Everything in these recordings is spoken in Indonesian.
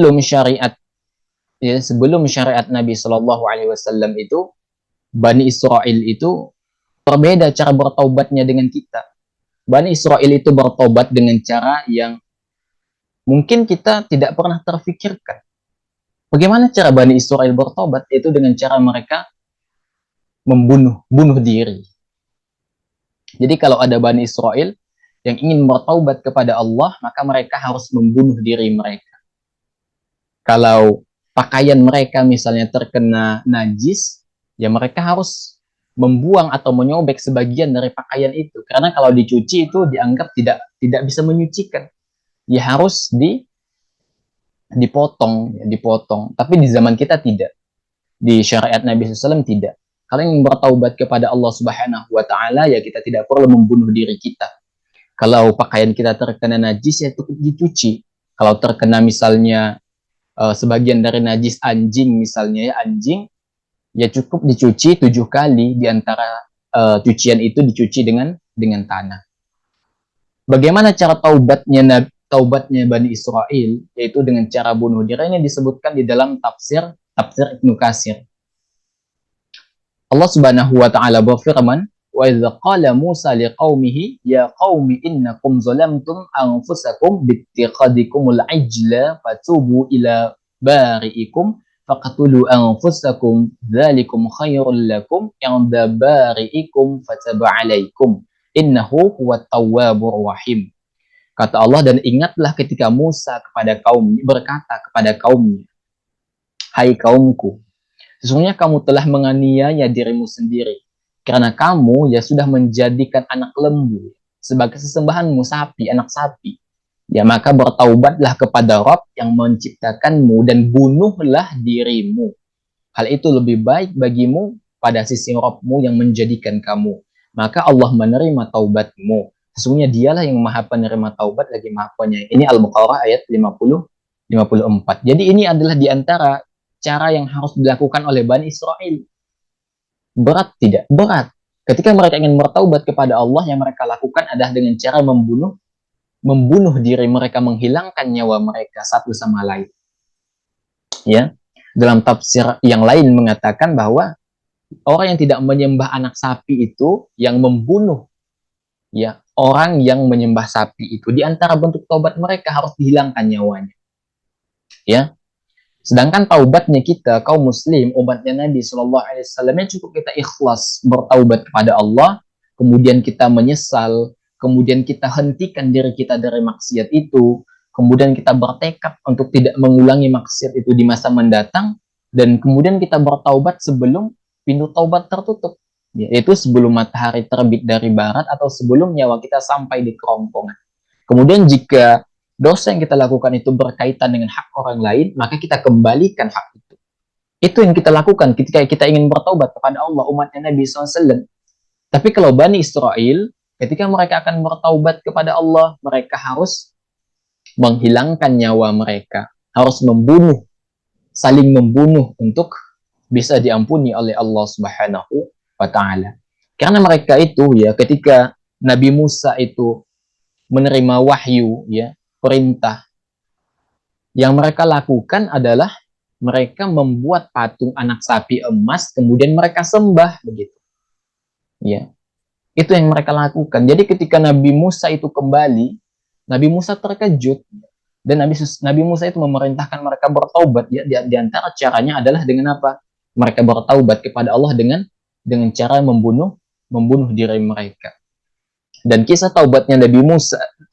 sebelum syariat sebelum syariat Nabi Shallallahu Alaihi Wasallam itu, Bani Israel itu berbeda cara bertaubatnya dengan kita. Bani Israel itu bertobat dengan cara yang mungkin kita tidak pernah terfikirkan. Bagaimana cara Bani Israel bertobat? Itu dengan cara mereka bunuh diri. Jadi kalau ada Bani Israel yang ingin bertaubat kepada Allah, maka mereka harus membunuh diri mereka. Kalau pakaian mereka misalnya terkena najis, ya mereka harus membuang atau menyobek sebagian dari pakaian itu. Karena kalau dicuci itu dianggap tidak bisa menyucikan. Ya harus dipotong. Tapi di zaman kita tidak. Di syariat Nabi SAW tidak. Kalau yang bertaubat kepada Allah Subhanahu wa taala, ya kita tidak perlu membunuh diri kita. Kalau pakaian kita terkena najis, ya cukup dicuci. Kalau terkena misalnya sebagian dari najis anjing misalnya, ya anjing, ya cukup dicuci 7 kali, di antara cucian itu dicuci dengan tanah. Bagaimana cara taubatnya Bani Israel, yaitu dengan cara bunuh diri. Ini disebutkan di dalam tafsir Ibnu Katsir. Allah Subhanahu wa taala berfirman, "Wa idza qala Musa liqaumihi ya qaumi innakum zalamtum anfusakum bittiqadikumul ijla fatubu ila bari'ikum faqtulu anfusakum dzalikum khairul lakum inda bari'ikum fataba 'alaikum innahu huwat tawwabur rahim." Kata Allah, dan ingatlah ketika Musa berkata kepada kaumnya, "Hai kaumku, sesungguhnya kamu telah menganiaya dirimu sendiri, karena kamu ya sudah menjadikan anak lembu sebagai sesembahanmu, anak sapi. Ya maka bertaubatlah kepada Rabb yang menciptakanmu dan bunuhlah dirimu. Hal itu lebih baik bagimu pada sisi Rabbmu yang menjadikan kamu. Maka Allah menerima taubatmu. Sesungguhnya dialah yang maha penerima taubat lagi maha penyayang." Ini Al-Baqarah ayat 54. Jadi ini adalah diantara cara yang harus dilakukan oleh Bani Israel. Berat tidak? Berat. Ketika mereka ingin bertaubat kepada Allah, yang mereka lakukan adalah dengan cara membunuh diri mereka, menghilangkan nyawa mereka satu sama lain. Ya, dalam tafsir yang lain mengatakan bahwa orang yang tidak menyembah anak sapi itu yang membunuh, ya, orang yang menyembah sapi itu, di antara bentuk taubat mereka harus dihilangkan nyawanya. Ya, sedangkan taubatnya kita, kaum muslim, umatnya Nabi Shallallahu Alaihi Wasallam, cukup kita ikhlas bertaubat kepada Allah, kemudian kita menyesal, kemudian kita hentikan diri kita dari maksiat itu, kemudian kita bertekad untuk tidak mengulangi maksiat itu di masa mendatang, dan kemudian kita bertaubat sebelum pintu taubat tertutup, yaitu sebelum matahari terbit dari barat atau sebelum nyawa kita sampai di kerongkongan. Kemudian jika dosa yang kita lakukan itu berkaitan dengan hak orang lain, maka kita kembalikan hak itu. Itu yang kita lakukan ketika kita ingin bertaubat kepada Allah, umatnya Nabi SAW. Tapi kalau Bani Israel, ketika mereka akan bertaubat kepada Allah, mereka harus menghilangkan nyawa mereka, harus saling membunuh untuk bisa diampuni oleh Allah Subhanahu wa taala. Karena mereka itu, ya, ketika Nabi Musa itu menerima wahyu, ya, perintah, yang mereka lakukan adalah mereka membuat patung anak sapi emas, kemudian mereka sembah begitu. Ya, itu yang mereka lakukan. Jadi ketika Nabi Musa itu kembali, Nabi Musa terkejut, dan Nabi Musa itu memerintahkan mereka bertaubat. Ya, di antara caranya adalah dengan apa? Mereka bertaubat kepada Allah dengan cara membunuh diri mereka. Dan kisah taubatnya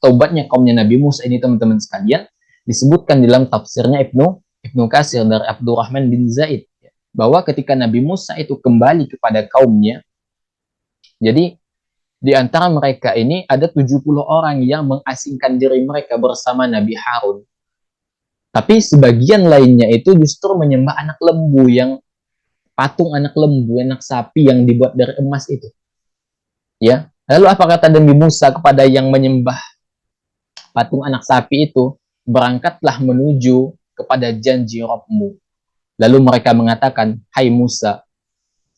taubatnya kaumnya Nabi Musa ini, teman-teman sekalian, disebutkan dalam tafsirnya Ibnu Katsir dari Abdurrahman bin Zaid, bahwa ketika Nabi Musa itu kembali kepada kaumnya, jadi di antara mereka ini ada 70 orang yang mengasingkan diri mereka bersama Nabi Harun. Tapi sebagian lainnya itu justru menyembah anak lembu, patung anak lembu, anak sapi yang dibuat dari emas itu. Ya, lalu apa kata Nabi Musa kepada yang menyembah patung anak sapi itu? Berangkatlah menuju kepada janji Rabbmu. Lalu mereka mengatakan, "Hai Musa,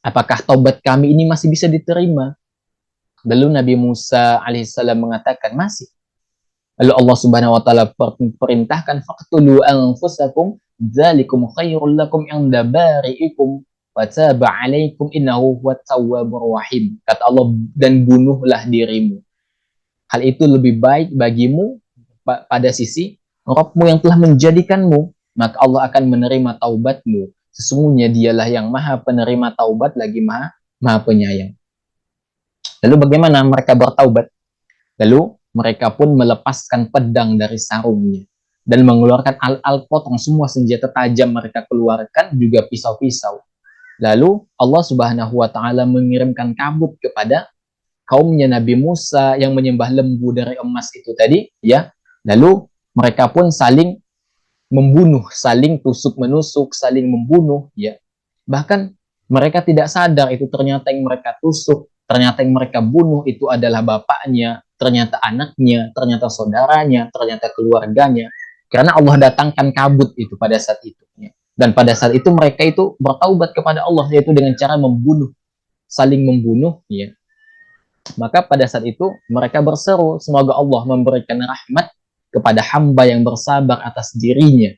apakah taubat kami ini masih bisa diterima?" Lalu Nabi Musa alaihissalam mengatakan, "Masih. Lalu Allah Subhanahu wa taala perintahkan faqtulu anfusakum dzalikum khairul lakum inda bari'ikum wa taba 'alaikum innahu huwat tawwabur rahim. Kata Allah, dan bunuhlah dirimu. Hal itu lebih baik bagimu pada sisi Rabbmu yang telah menjadikanmu, maka Allah akan menerima taubatmu. Sesungguhnya dialah yang maha penerima taubat lagi maha penyayang. Lalu bagaimana mereka bertaubat? Lalu mereka pun melepaskan pedang dari sarungnya dan mengeluarkan al-al potong semua senjata tajam mereka keluarkan, juga pisau-pisau. Lalu Allah Subhanahu wa taala mengirimkan kabut kepada kaumnya Nabi Musa yang menyembah lembu dari emas itu tadi, ya. Lalu mereka pun saling membunuh, saling tusuk menusuk, saling membunuh, ya. Bahkan mereka tidak sadar itu ternyata yang mereka tusuk, ternyata yang mereka bunuh itu adalah bapaknya, ternyata anaknya, ternyata saudaranya, ternyata keluarganya. Karena Allah datangkan kabut itu pada saat itu. Ya. Dan pada saat itu mereka itu bertaubat kepada Allah, yaitu dengan cara membunuh, saling membunuh. Ya. Maka pada saat itu mereka berseru, semoga Allah memberikan rahmat kepada hamba yang bersabar atas dirinya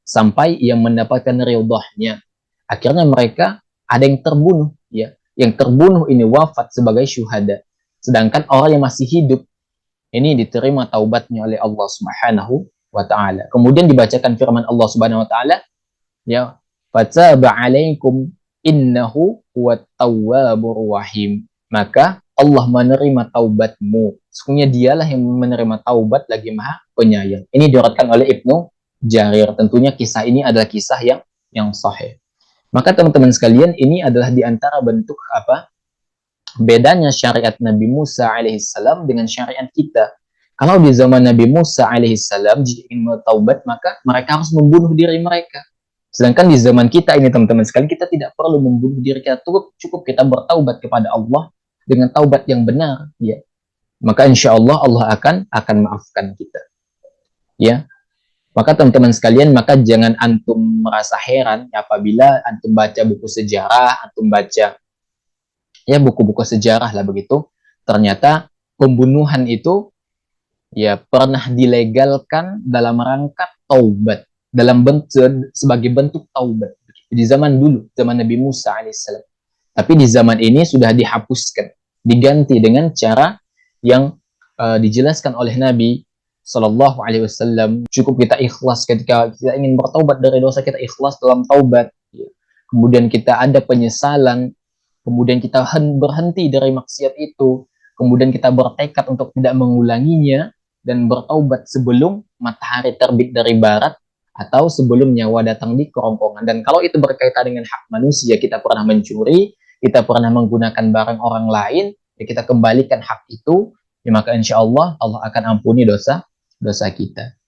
sampai ia mendapatkan ridhahnya. Akhirnya mereka ada yang terbunuh, ya. Yang terbunuh ini wafat sebagai syuhada. Sedangkan orang yang masih hidup ini diterima taubatnya oleh Allah Subhanahu wa taala. Kemudian dibacakan firman Allah Subhanahu wa taala, ya, fataba 'alaikum innahu huwat tawwabur rahim. Maka Allah menerima taubatmu. Sesungguhnya dialah yang menerima taubat lagi maha penyayang. Ini diriwayatkan oleh Ibnu Jarir. Tentunya kisah ini adalah kisah yang sahih. Maka teman-teman sekalian, ini adalah di antara bentuk apa? Bedanya syariat Nabi Musa alaihissalam dengan syariat kita. Kalau di zaman Nabi Musa alaihissalam jika ingin bertaubat, maka mereka harus membunuh diri mereka. Sedangkan di zaman kita ini teman-teman sekalian, kita tidak perlu membunuh diri kita, cukup kita bertaubat kepada Allah dengan taubat yang benar, ya. Maka insya Allah Allah akan maafkan kita, ya. Maka teman-teman sekalian, maka jangan antum merasa heran apabila antum baca buku sejarah, antum baca ya buku-buku sejarah lah begitu, ternyata pembunuhan itu ya pernah dilegalkan dalam rangka taubat, dalam bentuk sebagai bentuk taubat di zaman dulu, zaman Nabi Musa alaihissalam. Tapi di zaman ini sudah dihapuskan, diganti dengan cara yang dijelaskan oleh Nabi Sallallahu Alaihi Wasallam. Cukup kita ikhlas ketika kita ingin bertaubat dari dosa, kita ikhlas dalam taubat. Kemudian kita ada penyesalan, kemudian kita berhenti dari maksiat itu, kemudian kita bertekad untuk tidak mengulanginya dan bertaubat sebelum matahari terbit dari barat atau sebelum nyawa datang di kerongkongan. Dan kalau itu berkaitan dengan hak manusia, kita pernah mencuri, kita pernah menggunakan barang orang lain, ya kita kembalikan hak itu, ya maka insya Allah Allah akan ampuni dosa kita.